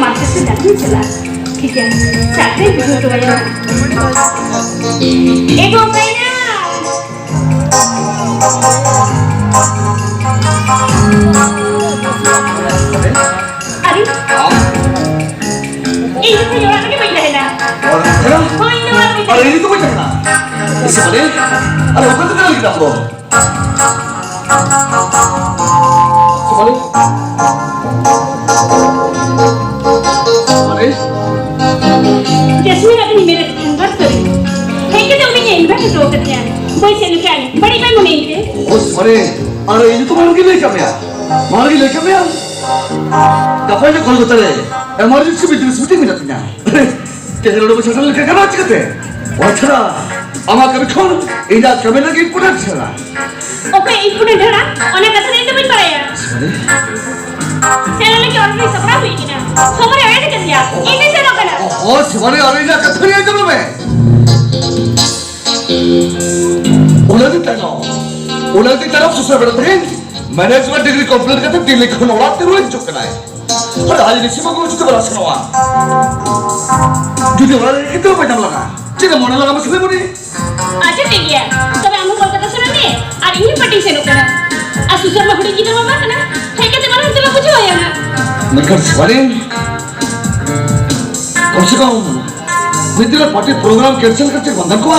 Market से जाके चला ठीक है चाहते हैं वीडियो तो भैया एक हो गई ना अरे ये तो योरा के बैठा है ना और अरे ये तो बैठा है ना इसे बोले अरे वो तो कर लिया आपको बोले अरे जैस्मिन अपनी मेरे बात करी है कि तुम ये इन्वर्ट तो करते हैं कोई से निकाल बड़ी बात नहीं है ओ अरे अरे ये तो मार के लेके आया मार के लेके आया कपड़े खोल के चले इमरजेंसी बिजनेस मीटिंग में जाते हैं कैसे लोग बच्चे लेके क्या बात करते हैं अच्छा अमा कभी खोल इधर कभी ना कि पुनः चला ओके एक पुनः ढड़ा उन्हें कसर नहीं तो मिल पाया सेना लेके और भी सपना हुई कि ना हमारे आए थे क्या इन्हें से रोकना ओ शिवानी अरे ना कथन ये जब मैं उन्हें की तरफ से बढ़ते हैं मैनेजमेंट डिग्री कंप्लीट करते दिल्ली को नौराते हुए चुकना है अरे आज निश्चित को चुके बड़ा सुनवा जो वाला कितना पैसा लगा चिन्ह मोना लगा मसले बोली अच्छा ठीक है तब हम कोलकाता से नहीं और इन्हीं पट्टी से रुकना आ सुसर मखड़ी की तरह बात ना है कि तुम्हारा हम कुछ होया ना नकर सवारी कम से कम नितिन पार्टी प्रोग्राम कैंसिल करते बंधन को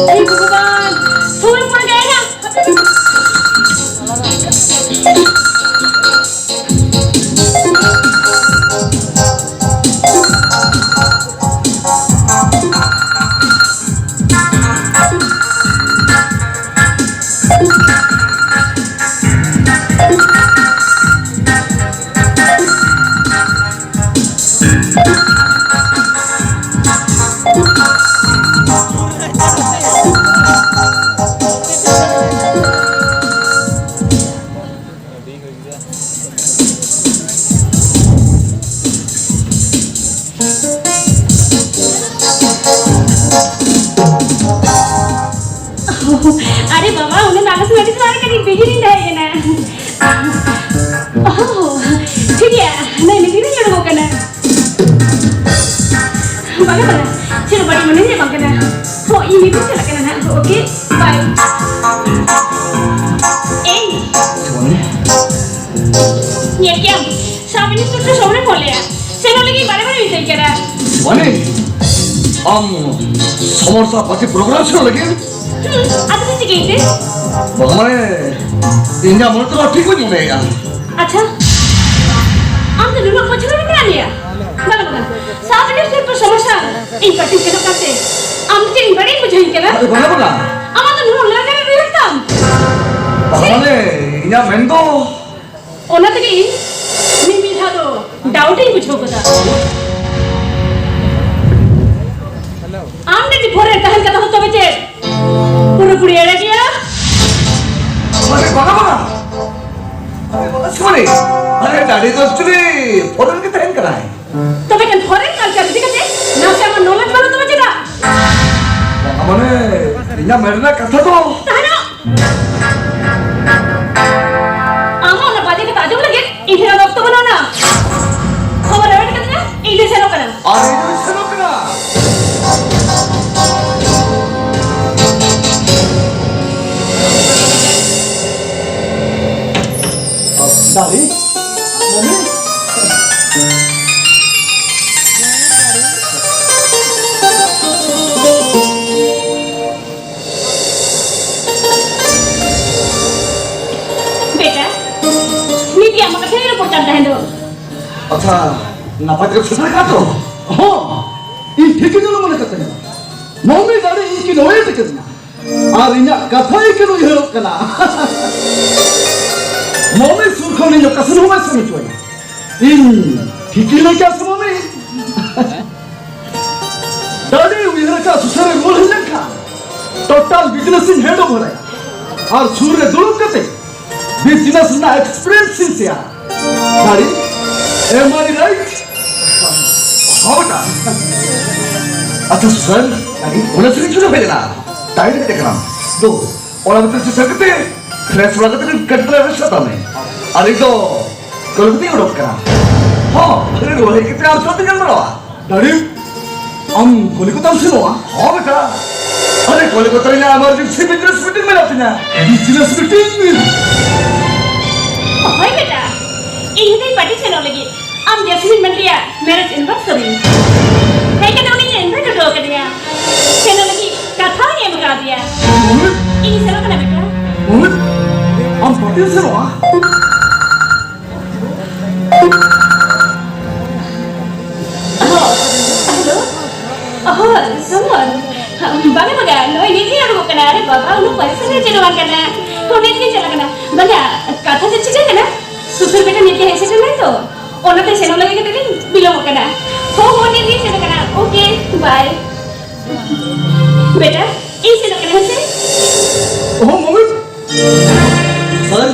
अरे भगवान फूल पड़ गए ना अरे बाबा उन्हें नागस में सारे कहीं बिजी नहीं रहेंगे ना ओह ठीक है नहीं नहीं नहीं जोड़ो करना बाबा चलो बड़ी मने नहीं करना हो ये मीटिंग चला करना ना ओके बाय ए ये क्या सामने से तो सोने बोले हैं चलो लेकिन बारे-बारे विषय करा वाले समोसा पार्टी प्रोग्राम से लगे आता से गई थे बगमाने इंडिया मोड़ तो ठीक हो नहीं यार अच्छा हम तो लोग कुछ नहीं कर लिया बगल सामने से तो समस्या इन पार्टी के लोग करते हम के बड़े बुझाई के ना अरे बना बना हम तो लोग लगे नहीं रहता बगमाने इंडिया मैंगो ओना तो की मिमी था तो डाउट ही कुछ होगा आमने दिखोरे कहन का तो बचे पूरा पूरी एड़ा किया अरे बना बना अरे बना छोड़े अरे दादी तो एक्चुअली फॉरेन के ट्रेन कराए तो बेकन फॉरेन कल्चर दिखते ना से हम नॉलेज वाला तो बचेगा बगमाने इंडिया मेरना कथा तो तानो आमा ना बाजे के ताजुब लगे इधर अब तो बनाना खबर है कितना इधर से रोकना अरे इधर से रोकना दादी मम्मी बेटा नीति हम का फेर रिपोर्ट करता है तो अच्छा नापात के सुना का तो हां ई ठीक है जो मन करते हैं मम्मी दादी ई की नोए तक ना और इना कथा ही के नो हेरो कना मम्मी सुरखोनी जो कसर हुआ समझो इन ठीक ही नहीं क्या मम्मी दादी उधर का सुसरे रोल है का total business in hand over है और सूर्य दुलुक करते बिजनेस ना एक्सपीरियंस से यार दादी am I right how da अच्छा सर दादी उन्हें से क्यों भेजना डायरेक्ट देखना तो और अब तो सकते फ्रेश वाला तो कटरा रहा था मैं अरे तो कलकत्ते में रोक करा हाँ अरे वो है कितने आप सोते कर रहा डायरी हम कलकत्ता से लो हाँ बेटा अरे कलकत्ता में हमारे जो सिर्फ बिजनेस मीटिंग में लाते हैं बिजनेस मीटिंग में ओए बेटा इन्हें पार्टी से लगी हम जैस्मिन मंडिया मैरिज एनिवर्सरी है कि उन्हें इनवाइट कर दिया चलो लगी कथा ये मगा दिया ini siapa kena betul? Muhammad, am party se lo halo semua baga lo ini sih aku kena ada bapa lu pasti sih jalan kena kau ni sih jalan kena baga kata sih cakap kena susur beta ni dia hebat kan itu orang tu senang lagi kita ni bilang kena oh ni sih jalan kena okay bye beta ini sih kena sih oh Muhammad sir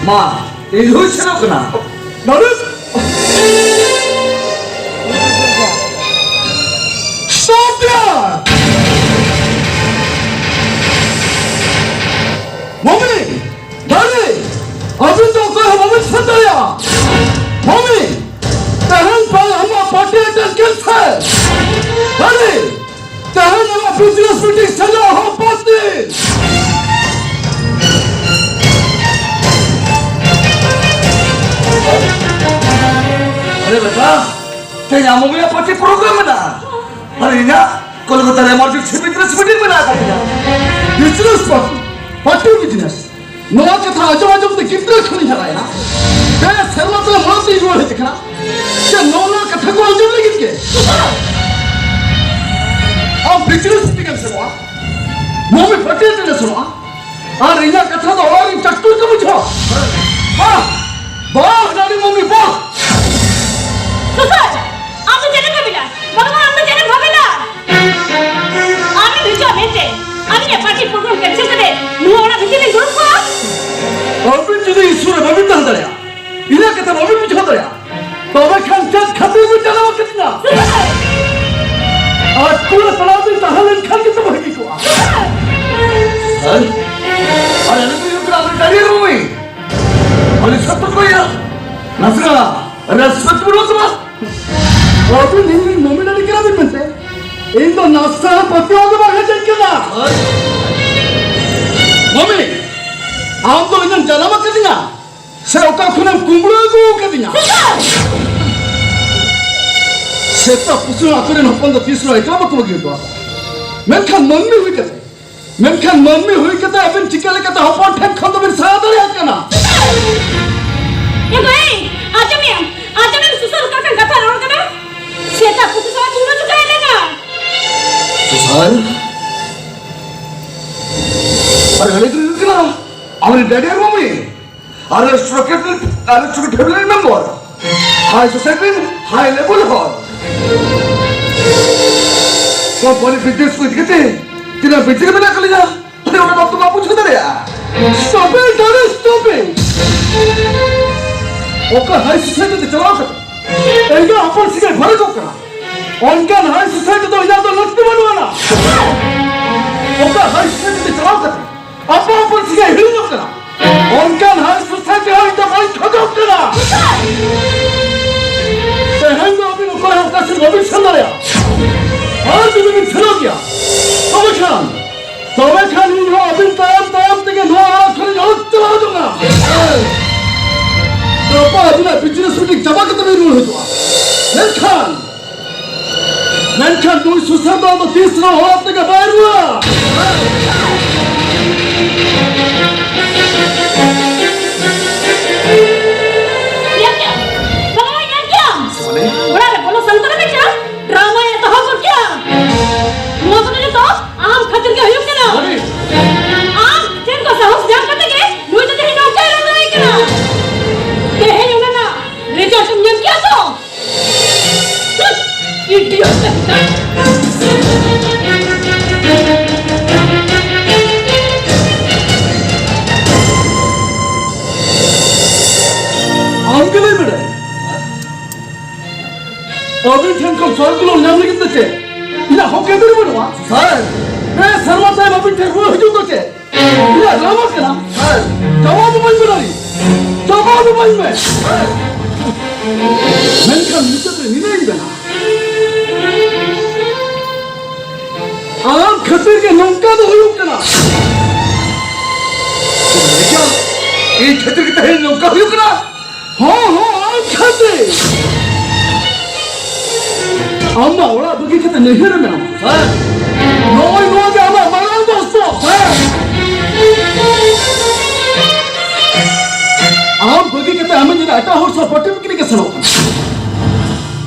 ma ini senang kena baru stop there mummy दादी अभी तो कोई हमें सताया mummy तहन पर हम party attend करते हैं दादी तहन हम बिजनेस मीटिंग चला हम पार्टी अरे बेटा क्या मम्मी पार्टी प्रोग्राम में ना अरे ना कोलकाता में हमारे बिजनेस मीटिंग में ना करते बिजनेस पार्टी पार्टी बिजनेस नवा कथा आजू-बाजू में कितने खुली जा रहा है ना क्या सर्व तो मौत ही जोड़ है देखना क्या नौना कथा को आजू लगी के अब बिजनेस मीटिंग से हुआ मम्मी पार्टी से सुना और इन्हें कथा तो और इन चक्कू को बुझो हाँ बाह डाली मम्मी बाह सुसर आप तो जाने कभी ना भगवान आप तो जाने भाभी ना आमी बीचो बेटे आमी ये पार्टी प्रोग्राम कैंसिल करे नुआना बीच में ग्रुप को अभी तुझे ईश्वर भाभी तो अंदर आया इन्हें कहता भाभी बीच अंदर आया तो मैं खांचत खाते में चला वो कितना आज पूरा तलाब में तहलन खान के तो भागी को अरे अरे तो ये ग्राम डालिए रूमी अरे सब तो कोई ना नसरा रेस्पेक्ट बोलो तो अभी नहीं मम्मी ने क्या भी बनते इन तो नाश्ता पत्तियों के बाहर चल के ना मम्मी आप तो इन्हें जन्म कर दिया से ओका खुने कुंबड़े को कर दिया से तो पुष्ण आखिरी नौपन तो तीसरा एक बात तो गिर गया मैं क्या मम्मी हुई कहते अभी चिकले कहते हॉपर ठेक खंड में साथ आ रहा है ना ये भाई आज मैं सुसर का कथा रोड करना सेता पुष्ण चुना चुका है ना सुसर अरे हले तो इतना हमारे डैडी और मम्मी अरे structure table member high society high level hall तो बड़ी बिजनेस को दिखते तेरा बिजनेस में ना कर लिया अरे उन्हें बाप तो बापू छोड़ दे यार स्टॉप इट ओका हाई सोसाइटी तो चलाओ कर इनका अपन सिर्फ भर को करा उनका हाई सोसाइटी तो इधर तो लगती बनवाना ओका हाई सोसाइटी तो चलाओ कर अपन सिर्फ हिल लो करा उनका हाई सोसाइटी हो इधर भाई ठगो करा तेहंगा अभी लोग को हम कैसे अभी चल रहा आज भी मैं चला गया तो मैं खान ही हो अभी ताम तक नो आखिर जो चला दूंगा तो अभी ना बिजनेस मीटिंग जमा के तभी रूल है मैं खान दूर सुसर तो तीसरा हो अपने का बाहर हुआ बड़ा रे बोलो संतरा में क्या ड्रामा है तो हम क्या वो तो नहीं तो आम खतर के हयुम के ना आम तेरे को साहस जान करते के मुझे तो नहीं नौकर रहना है क्या ते है यूं ना रिजल्ट तुम ये क्या तो इडियट आम के नहीं मिले अभी ठेंको सर्कुलर नाम लिखते थे इना होके दे बोलवा सर मैं शर्मा साहब अभी ठेकुआ हजू तो चे ये ड्रामा के ना जवाब मन में नहीं जवाब मन में मैं का नीचे तो नहीं बना आप खतर के नौका तो हुई उतना क्या ये खतर के तहे नौका हुई उतना हाँ आप खतर अम्मा ओला बगी खतर नहीं रहना नोई नोई के अम्मा मरण दोस्तों आप बगी खतर हमें जिन्हें अटा हो सब पट्टे में किने के सनो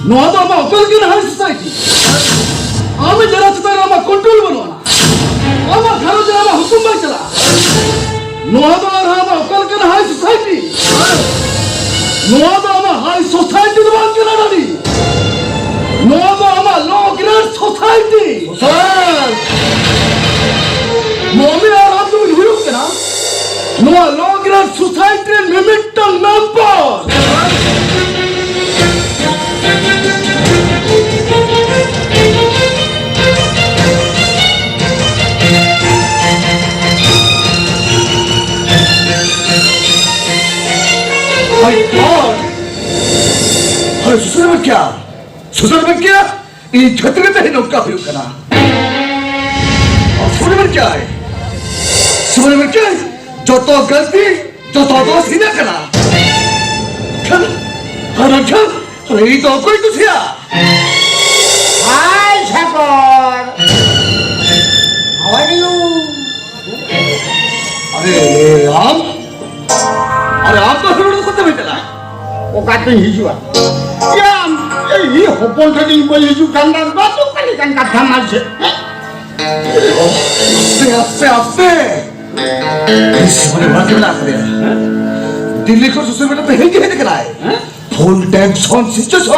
नोआ तो अम्मा उकल की नहाई सोसाइटी आमे जरा चुता रामा कंट्रोल बनवाना आमा घरों जरा रामा हुकुम में चला नोआदा रामा उकल के हाई सोसाइटी नोआदा रामा हाई सोसाइटी दबान के ना डाली नोआदा रामा लो ग्रेड सोसाइटी सर मोमी आराम तो हुई के ना नोआ लो ग्रेड सोसाइटी मिमिटन मेंबर My God! अरे सुसर में क्या? सुसर में क्या? ये छतरी तो ही नौका हुई करना। और सुसर में क्या है? सुसर में क्या है? जो तो गलती, जो तो सीना करना। क्या? अरे क्या? अरे ये तो कोई तो Siya. Hi, Shakor. How are you? अरे आम? अरे आप तो फिर उनको तो बेचना है वो कहते हैं हिजुआ ये होपन से नहीं बोल हिजू ठंडा बात तो कल का धमाल से आस्ते आस्ते इस वाले बात में ना करे दिल्ली को सुसर बेटा तो हिंदी हिंदी कराए फुल टेंशन सिचुएशन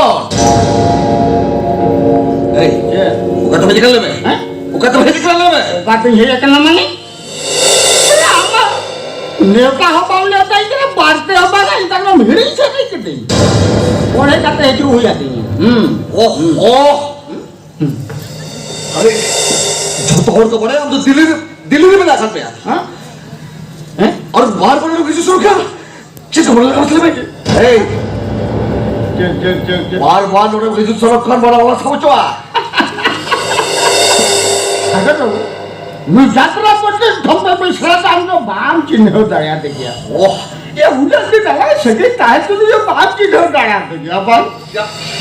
ए वो कहता मुझे निकलने में वो कहता मुझे निकलने में कहते हैं ये करना माने नेता हो पाऊँ नेता इतना बारते हो पाना इतना में हिड़ी से नहीं करते ओरे कहते हैं जो हो जाती है ओह अरे जो तो और तो बड़े हम तो दिल्ली में ना सकते यार हाँ और बाहर बड़े लोग किसी शुरू क्या चीज बड़ा लगा मसले में ए बार लोग किसी शुरू खान बड़ा वाला समझो अगर तो मैं यात्रा करते धम्मे में सड़ा हमको बाम चिन्ह दया दे गया ओह ये उधर से दया सके ताहे तो ये बाम चिन्ह दया दे गया बाल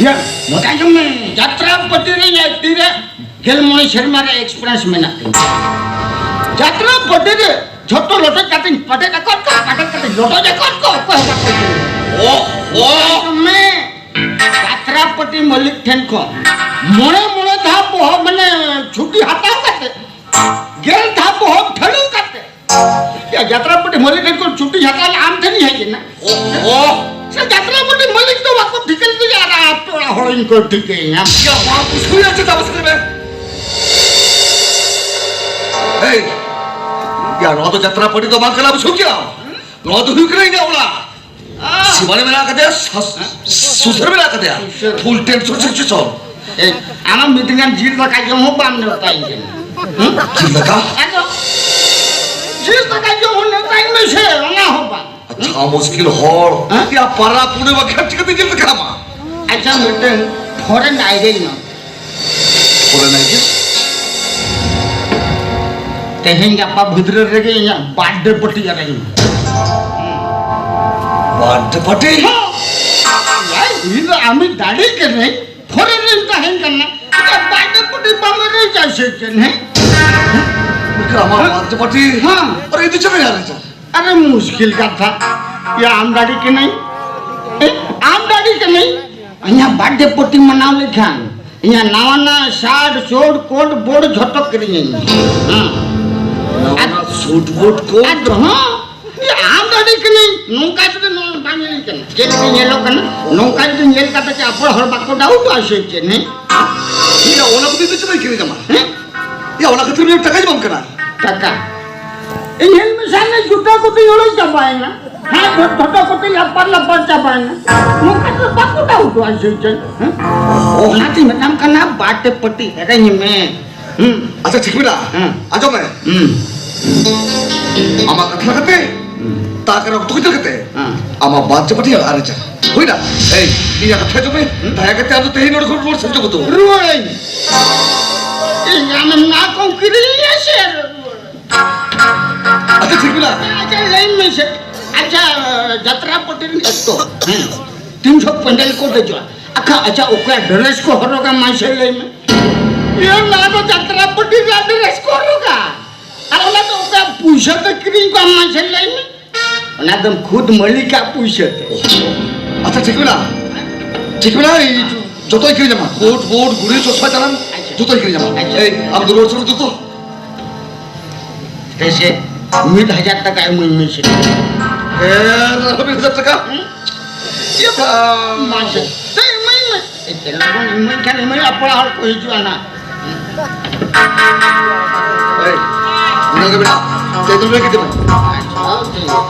ये बताइए मैं यात्रा करते रही है तीरे गेलमणि शर्मा रे एक्सप्रेस में ना यात्रा करते रे छोटो लोटे काटे पटे का कट काटे लोटो जे कट को ओ मैं यात्रा पटी मलिक ठेन को मोणे था बहुत मैंने छुट्टी हटाओ करते गेल था बहुत ठलू करते या यात्रा पटी मलिक को छुट्टी हटा आम थे नहीं है ना ओ से यात्रा पटी मलिक तो आपको ठिकल तो जा रहा आप तो हो इनको ठीक है हम क्या बात उसको ही अच्छे तबसरे में ए यार नो तो यात्रा पटी तो बात करा अब छू क्या नो तो हुई करेंगे ओला शिवाने में ना कहते सुसर में ना कहते फुल टेंशन सिचुएशन ए आमा मीटिंग में जीर लगा जो हो बाम ने बताएंगे जी लगा जीर लगा जो होने टाइम में से ना हो बा अच्छा मुश्किल होड़ क्या परा पुणे में खर्च करते जिल लगा मां अच्छा मीटिंग फॉरेन आइडिया ना पूरा नहीं क्या कहेंगे आपा भुद्र रह गए यहाँ बर्थडे पार्टी आ रही है बर्थडे पार्टी यार ये आमी दाढ़ी कर रहे फॉरेन रेंटा है करना क्या बर्थडे पार्टी बामे नहीं जा सकते हैं क्या हमारा बर्थडे पार्टी हाँ और ये तो चले जा रहे हैं अरे मुश्किल का था ये आमदाड़ी के नहीं आमदाड़ी के नहीं यहाँ बर्थडे पार्टी मनाओ लिखा यहाँ नवाना शार्ट शोट कोट बोर्ड झटक करेंगे हाँ नवाना सूट बूट कोट हाँ ये आमदाड़ी के नहीं नौका तो बांगे नहीं करना ये लेकिन ये लोग करना नौका तो ये कहते कि आप हर बात को डाउट आ सकते नहीं ये ओला को भी तो चले करेगा मां ये ओला खतर में टका जमा करना टका इन्हें मिसाल ने जुटा को तो योड़ो चपाएगा हाँ छोटा को तो लपर चपाएगा नौका तो बात को डाउट आ सकते हैं नाती में नाम का नाम बाटे पट्टी है कहीं में अच्छा ठीक बिना आजो मैं आमा कथा करते ताकर waktu kita kete ama baca pati ada aja hoida ei iya kata jo me daya kete adu tehi nod nod samjo ko to ruai ingam na ko kiriya sher अच्छा ठीक बिना अच्छा लाइन में से अच्छा जत्रा पटेल तो 300 पंडल को देजो अखा अच्छा ओका ड्रेस को हरोगा माशे लाइन में ये ना तो जत्रा पटेल का ड्रेस को हरोगा अरे तो ओका पूछे तो क्रीम को माशे लाइन में ना तुम खुद मलिका पूछे अच्छा ठीक बिना जो तो इकरी जमा कोट बोर्ड गुड़ी चोसवा चलन जो तो इकरी जमा ए अब दूर से जो तो कैसे 1000 टका में से Habis dah cakap. Ya माशे ते मैं इतने लोगों मैं क्या मैं अपना हर कोई जो आना Eh, mana ke bina? Saya tu lagi tu.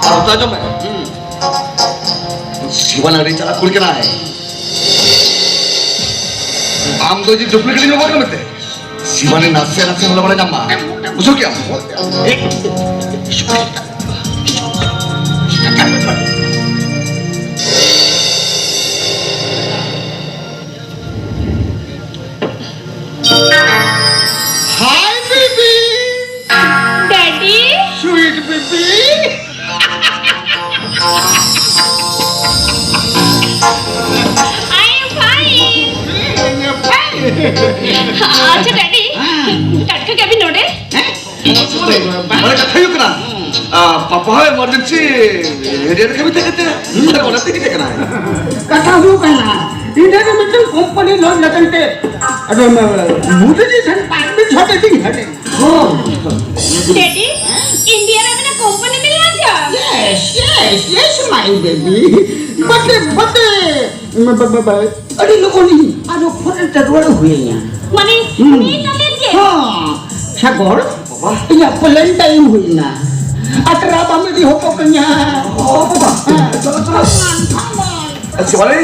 Tahu tak jom? Siapa nak rencana kul kena hai? Am tu je duplicate ni buat kau mesti. Siapa ni nasi mula mula jamma. Usuk क्या? Hi baby daddy sweet baby I am fine अच्छा daddy टटका क्या भी नोडे Mana kata yuk kena? Papa emergency. Dia ada kami tak kata. Mana orang tak kita kena? कथा हो करना India में तो कंपनी लोन लगते अरे मुझे जी सन पास में छोटे दिन हटे डैडी इंडिया में ना कंपनी मिल गया yes my baby but अरे लोगों ने अरे फॉरेन टूर हुए हैं माने नहीं चले जे हाँ सागर ये प्लेन टाइम हुई ना अतरा बामे दी हो पकड़ना Siapa ni?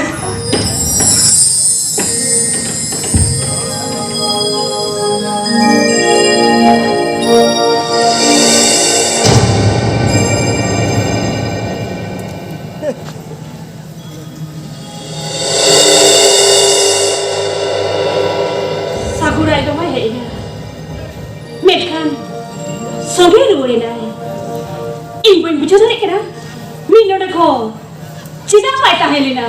Sakurai itu mah ya ini. Mereka sore ruwe na. Ibu ibu cakap ni kena. Minum dah kau. Cina apa itu helina?